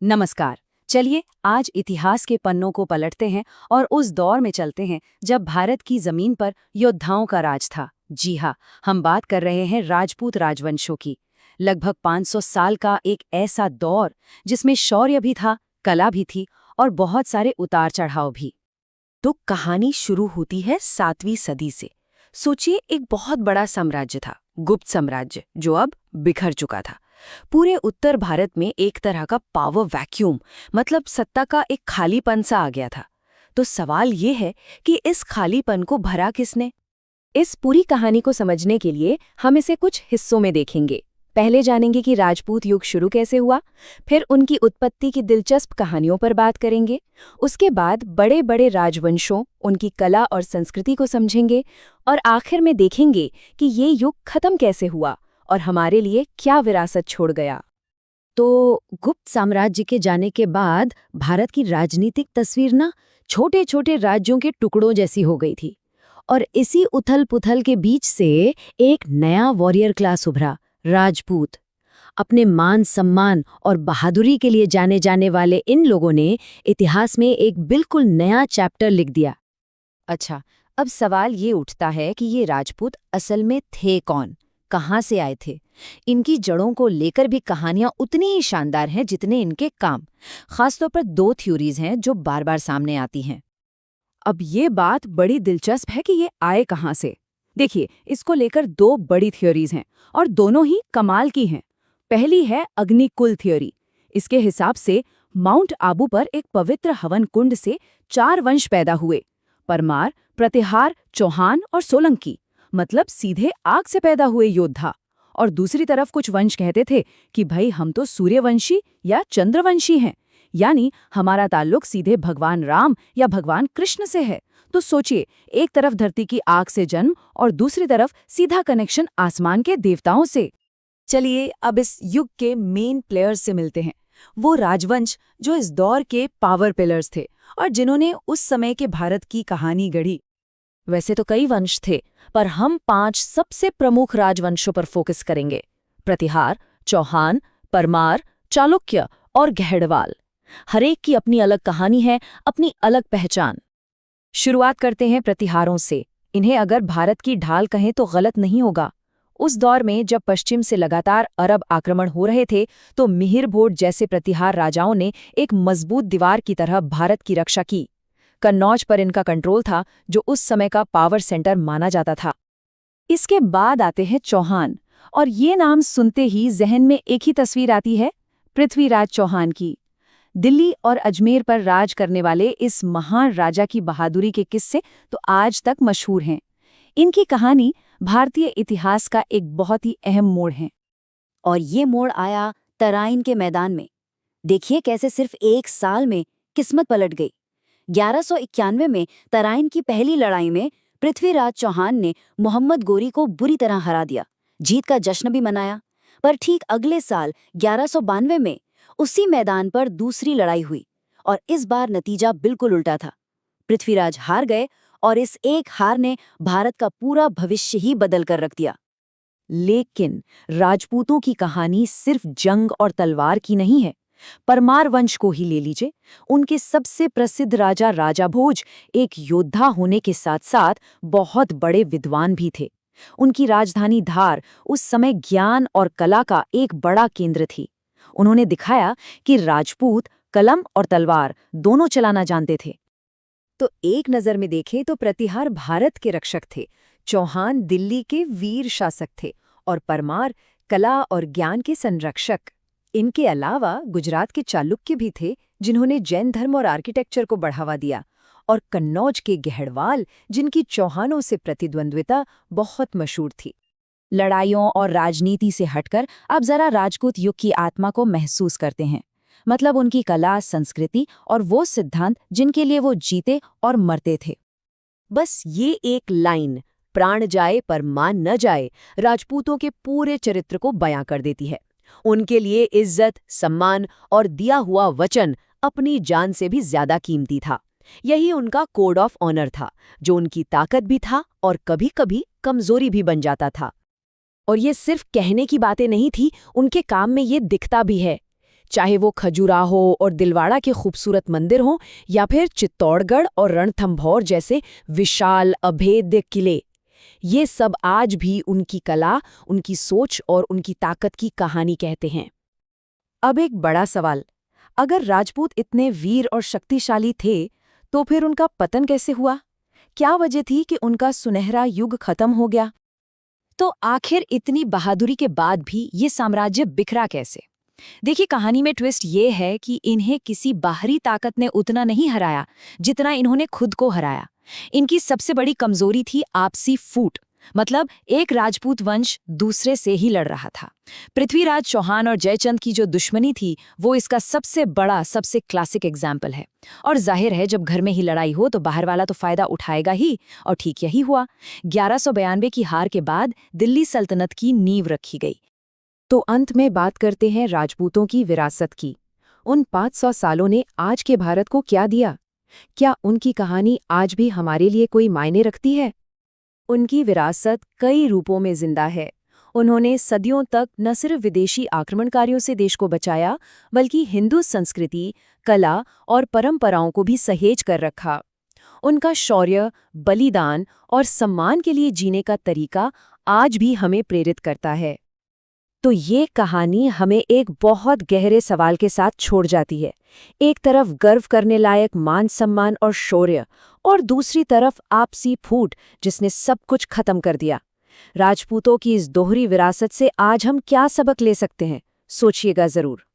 नमस्कार। चलिए आज इतिहास के पन्नों को पलटते हैं और उस दौर में चलते हैं जब भारत की जमीन पर योद्धाओं का राज था। जी हाँ, हम बात कर रहे हैं राजपूत राजवंशों की। लगभग 500 साल का एक ऐसा दौर जिसमें शौर्य भी था, कला भी थी और बहुत सारे उतार चढ़ाव भी। तो कहानी शुरू होती है 7वीं सदी से। सोचिए, एक बहुत बड़ा साम्राज्य था, गुप्त साम्राज्य, जो अब बिखर चुका था। पूरे उत्तर भारत में एक तरह का पावर वैक्यूम, मतलब सत्ता का एक खालीपन सा आ गया था। तो सवाल ये है कि इस खालीपन को भरा किसने? इस पूरी कहानी को समझने के लिए हम इसे कुछ हिस्सों में देखेंगे। पहले जानेंगे कि राजपूत युग शुरू कैसे हुआ, फिर उनकी उत्पत्ति की दिलचस्प कहानियों पर बात करेंगे। उसके बाद बड़े बड़े राजवंशों, उनकी कला और संस्कृति को समझेंगे और आखिर में देखेंगे कि ये युग खत्म कैसे हुआ और हमारे लिए क्या विरासत छोड़ गया। तो गुप्त साम्राज्य के जाने के बाद भारत की राजनीतिक तस्वीर ना छोटे छोटे राज्यों के टुकड़ों जैसी हो गई थी। और इसी उथल पुथल के बीच से एक नया वॉरियर क्लास उभरा, राजपूत। अपने मान सम्मान और बहादुरी के लिए जाने जाने वाले इन लोगों ने इतिहास में एक बिल्कुल नया चैप्टर लिख दिया। अच्छा, अब सवाल ये उठता है कि ये राजपूत असल में थे कौन, कहाँ से आए थे? इनकी जड़ों को लेकर भी कहानियां उतनी ही शानदार हैं जितने इनके काम। खासतौर पर दो थ्योरीज हैं जो बार बार सामने आती हैं। अब ये बात बड़ी दिलचस्प है कि ये आए कहाँ से। देखिए, इसको लेकर दो बड़ी थ्योरीज हैं और दोनों ही कमाल की हैं। पहली है अग्निकुल थ्योरी। इसके हिसाब से माउंट आबू पर एक पवित्र हवन कुंड से 4 वंश पैदा हुए, परमार, प्रतिहार, चौहान और सोलंकी, मतलब सीधे आग से पैदा हुए योद्धा। और दूसरी तरफ कुछ वंश कहते थे कि भाई हम तो सूर्यवंशी या चंद्रवंशी हैं, यानी हमारा ताल्लुक सीधे भगवान राम या भगवान कृष्ण से है। तो सोचिए, एक तरफ धरती की आग से जन्म और दूसरी तरफ सीधा कनेक्शन आसमान के देवताओं से। चलिए अब इस युग के मेन प्लेयर्स से मिलते हैं, वो राजवंश जो इस दौर के पावर पिलर्स थे और जिन्होंने उस समय के भारत की कहानी गढ़ी। वैसे तो कई वंश थे, पर हम 5 सबसे प्रमुख राजवंशों पर फोकस करेंगे: प्रतिहार, चौहान, परमार, चालुक्य और गहड़वाल। हरेक की अपनी अलग कहानी है, अपनी अलग पहचान। शुरुआत करते हैं प्रतिहारों से। इन्हें अगर भारत की ढाल कहें तो गलत नहीं होगा। उस दौर में जब पश्चिम से लगातार अरब आक्रमण हो रहे थे, तो मिहिर भोट जैसे प्रतिहार राजाओं ने एक मजबूत दीवार की तरह भारत की रक्षा की। कन्नौज पर इनका कंट्रोल था, जो उस समय का पावर सेंटर माना जाता था। इसके बाद आते हैं चौहान, और ये नाम सुनते ही जहन में एक ही तस्वीर आती है, पृथ्वीराज चौहान की। दिल्ली और अजमेर पर राज करने वाले इस महान राजा की बहादुरी के किस्से तो आज तक मशहूर हैं। इनकी कहानी भारतीय इतिहास का एक बहुत ही अहम मोड़ है। और ये मोड़ आया तराइन के मैदान में। देखिए कैसे सिर्फ 1 साल में किस्मत पलट गई। 1191 में तराइन की पहली लड़ाई में पृथ्वीराज चौहान ने मोहम्मद गोरी को बुरी तरह हरा दिया। जीत का जश्न भी मनाया। पर ठीक अगले साल 1192 में उसी मैदान पर दूसरी लड़ाई हुई और इस बार नतीजा बिल्कुल उल्टा था। पृथ्वीराज हार गए और इस एक हार ने भारत का पूरा भविष्य ही बदल कर रख दिया। लेकिन राजपूतों की कहानी सिर्फ जंग और तलवार की नहीं है। परमार वंश को ही ले लीजिए। उनके सबसे प्रसिद्ध राजा राजा भोज एक योद्धा होने के साथ साथ बहुत बड़े विद्वान भी थे। उनकी राजधानी धार उस समय ज्ञान और कला का एक बड़ा केंद्र थी। उन्होंने दिखाया कि राजपूत कलम और तलवार दोनों चलाना जानते थे। तो एक नज़र में देखें तो प्रतिहार भारत के रक्षक थे, चौहान दिल्ली के वीर शासक थे और परमार कला और ज्ञान के संरक्षक। इनके अलावा गुजरात के चालुक्य भी थे, जिन्होंने जैन धर्म और आर्किटेक्चर को बढ़ावा दिया, और कन्नौज के गहड़वाल, जिनकी चौहानों से प्रतिद्वंद्विता बहुत मशहूर थी। लड़ाइयों और राजनीति से हटकर अब जरा राजपूत युग की आत्मा को महसूस करते हैं। मतलब उनकी कला, संस्कृति और वो सिद्धांत जिनके लिए वो जीते और मरते थे। बस ये एक लाइन, प्राण जाए पर मान न जाए, राजपूतों के पूरे चरित्र को बयां कर देती है। उनके लिए इज्जत, सम्मान और दिया हुआ वचन अपनी जान से भी ज्यादा कीमती था। यही उनका कोड ऑफ ऑनर था, जो उनकी ताकत भी था और कभी-कभी कमजोरी भी बन जाता था। और ये सिर्फ कहने की बातें नहीं थी, उनके काम में ये दिखता भी है। चाहे वो खजुराहो और दिलवाड़ा के खूबसूरत मंदिर हों या फिर चित्तौड़गढ़ और रणथंभौर जैसे विशाल अभेद्य किले। ये सब आज भी उनकी कला, उनकी सोच और उनकी ताकत की कहानी कहते हैं। अब एक बड़ा सवाल, अगर राजपूत इतने वीर और शक्तिशाली थे तो फिर उनका पतन कैसे हुआ? क्या वजह थी कि उनका सुनहरा युग खत्म हो गया? तो आखिर इतनी बहादुरी के बाद भी ये साम्राज्य बिखरा कैसे? देखिए, कहानी में ट्विस्ट ये है कि इन्हें किसी बाहरी ताकत ने उतना नहीं हराया जितना इन्होंने खुद को हराया। इनकी सबसे बड़ी कमजोरी थी आपसी फूट, मतलब एक राजपूत वंश दूसरे से ही लड़ रहा था। पृथ्वीराज चौहान और जयचंद की जो दुश्मनी थी वो इसका सबसे बड़ा, सबसे क्लासिक एग्जाम्पल है। और जाहिर है, जब घर में ही लड़ाई हो तो बाहर वाला तो फायदा उठाएगा ही, और ठीक यही हुआ। 1192 की हार के बाद दिल्ली सल्तनत की नींव रखी गई। तो अंत में बात करते हैं राजपूतों की विरासत की। उन 500 सालों ने आज के भारत को क्या दिया? क्या उनकी कहानी आज भी हमारे लिए कोई मायने रखती है? उनकी विरासत कई रूपों में जिंदा है। उन्होंने सदियों तक न सिर्फ विदेशी आक्रमणकारियों से देश को बचाया, बल्कि हिंदू संस्कृति, कला और परंपराओं को भी सहेज कर रखा। उनका शौर्य, बलिदान और सम्मान के लिए जीने का तरीका आज भी हमें प्रेरित करता है। तो ये कहानी हमें एक बहुत गहरे सवाल के साथ छोड़ जाती है। एक तरफ गर्व करने लायक मान सम्मान और शौर्य, और दूसरी तरफ आपसी फूट जिसने सब कुछ खत्म कर दिया। राजपूतों की इस दोहरी विरासत से आज हम क्या सबक ले सकते हैं? सोचिएगा जरूर।